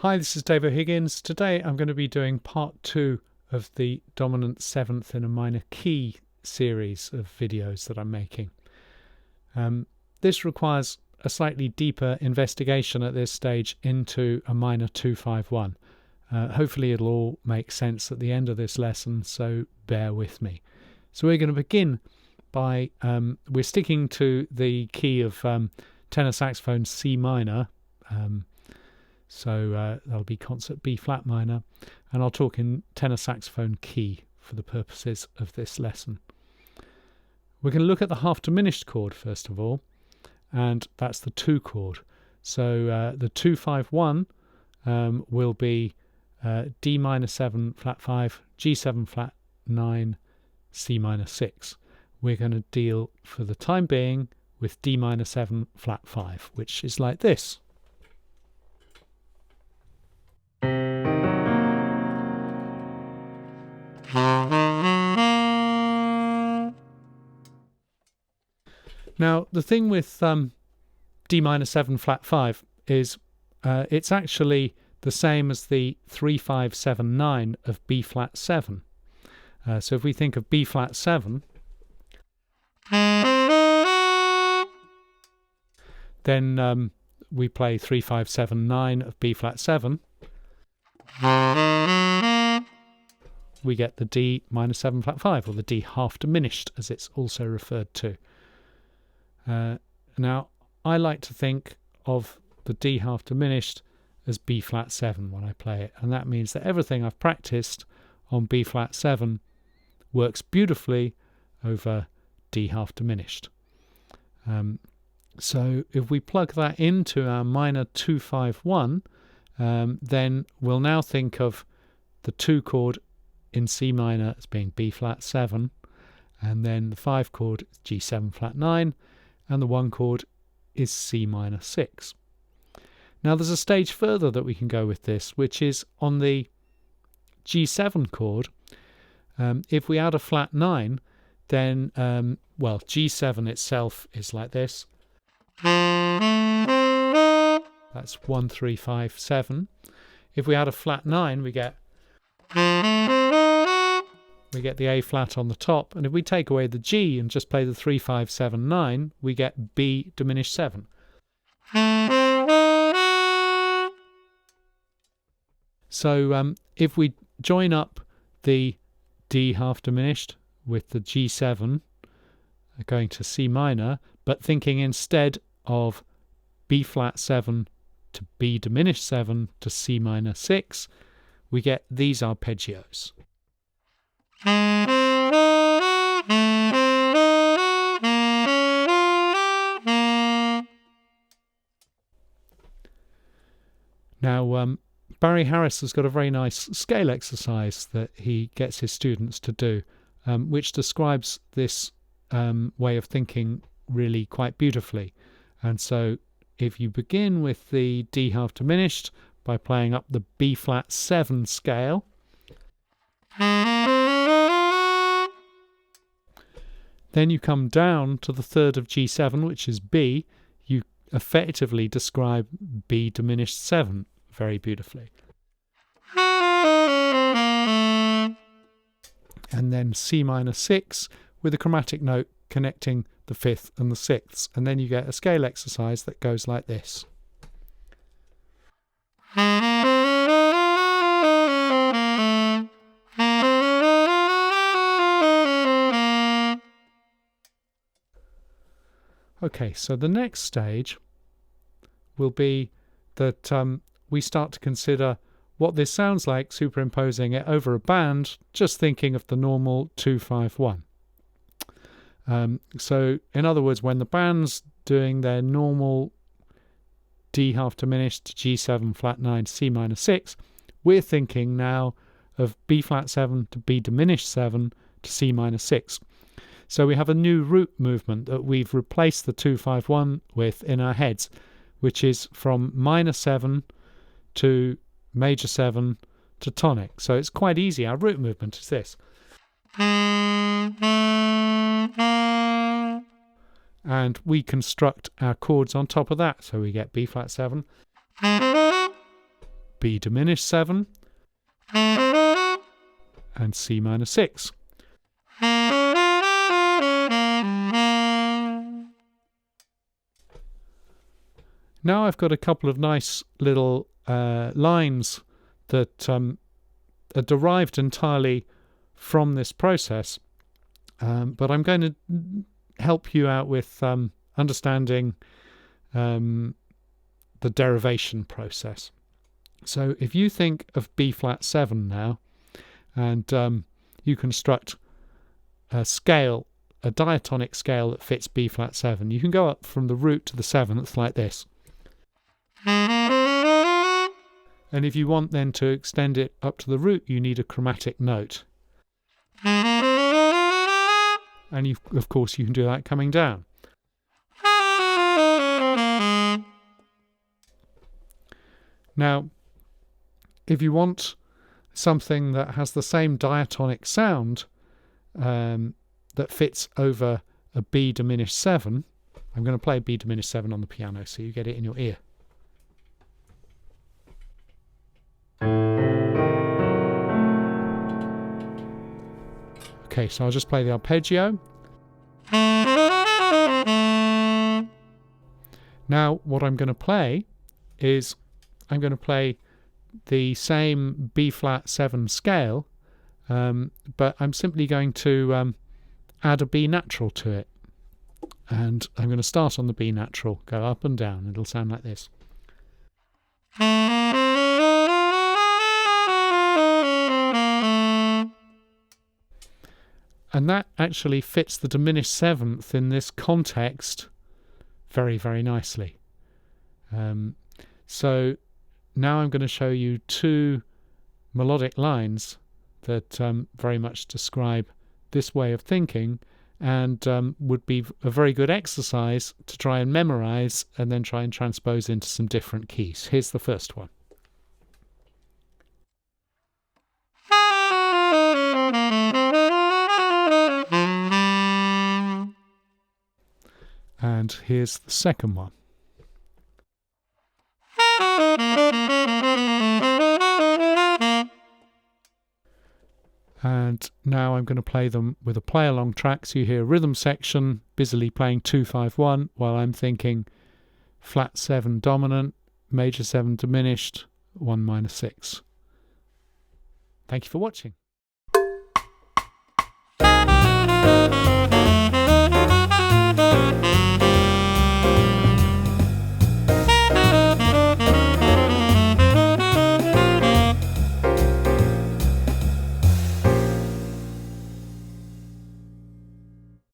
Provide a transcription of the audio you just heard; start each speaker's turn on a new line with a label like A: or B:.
A: Hi, this is Dave O'Higgins. Today I'm going to be doing part 2 of the dominant 7th in a minor key series of videos that I'm making. This requires a slightly deeper investigation at this stage into a minor 2-5-1. Hopefully it'll all make sense at the end of this lesson, so bear with me. So we're going to begin by, we're sticking to the key of tenor saxophone C minor, so that'll be concert B flat minor, and I'll talk in tenor saxophone key for the purposes of this lesson. We're going to look at the half diminished chord first of all, and that's the 2 chord. So the 2-5-1 will be D minor 7 flat 5, G7 flat 9, C minor 6. We're going to deal for the time being with D minor 7 flat 5, which is like this. Now, the thing with D minor 7 flat 5 is it's actually the same as the 3-5-7-9 of B flat 7. So if we think of B flat 7, then we play 3-5-7-9 of B flat 7. We get the D minor 7 flat 5, or the D half diminished as it's also referred to. Now, I like to think of the D half diminished as B flat 7 when I play it, and that means that everything I've practiced on B flat 7 works beautifully over D half diminished. So if we plug that into our minor 2-5-1, then we'll now think of the 2 chord in C minor as being B flat 7, and then the 5 chord is G7 flat 9, and the 1 chord is C minor 6. Now there's a stage further that we can go with this, which is on the G7 chord. If we add a flat 9, then, well, G7 itself is like this. That's 1, 3, 5, 7. If we add a flat 9, we get the A flat on the top, and if we take away the G and just play the 3-5-7-9, we get B diminished 7. So if we join up the D half diminished with the G7 going to C minor, but thinking instead of B flat 7 to B diminished 7 to C minor 6, we get these arpeggios. Now, Barry Harris has got a very nice scale exercise that he gets his students to do, which describes this way of thinking really quite beautifully. And so if you begin with the D half diminished by playing up the B flat 7 scale, then you come down to the 3rd of G7, which is B. You effectively describe B diminished 7 very beautifully. And then C minor 6 with a chromatic note connecting the 5th and the 6th. And then you get a scale exercise that goes like this. Okay, so the next stage will be that we start to consider what this sounds like superimposing it over a band, just thinking of the normal 2-5-1. So in other words, when the band's doing their normal D half diminished G7 flat 9 C minor 6, we're thinking now of B flat 7 to B diminished 7 to C minor 6. So we have a new root movement that we've replaced the 2-5-1 with in our heads, which is from minor 7 to major 7 to tonic. So it's quite easy. Our root movement is this. And we construct our chords on top of that. So we get B flat 7, B diminished 7, and C minor 6. Now I've got a couple of nice little lines that are derived entirely from this process, but I'm going to help you out with understanding the derivation process. So if you think of B flat 7 now, and you construct a scale, a diatonic scale that fits B flat 7, you can go up from the root to the 7th like this. And if you want then to extend it up to the root, you need a chromatic note. And of course you can do that coming down. Now, if you want something that has the same diatonic sound that fits over a B diminished 7, I'm going to play B diminished 7 on the piano so you get it in your ear. Okay, so I'll just play the arpeggio. Now what I'm going to play is I'm going to play the same B flat 7 scale, but I'm simply going to add a B natural to it. And I'm going to start on the B natural, go up and down. It'll sound like this. And that actually fits the diminished 7th in this context very, very nicely. So now I'm going to show you two melodic lines that very much describe this way of thinking, and would be a very good exercise to try and memorize and then try and transpose into some different keys. Here's the first one. And here's the second one. And now I'm going to play them with a play-along track, so you hear a rhythm section busily playing 2-5-1 while I'm thinking flat 7 dominant, major 7 diminished, 1 minor 6. Thank you for watching.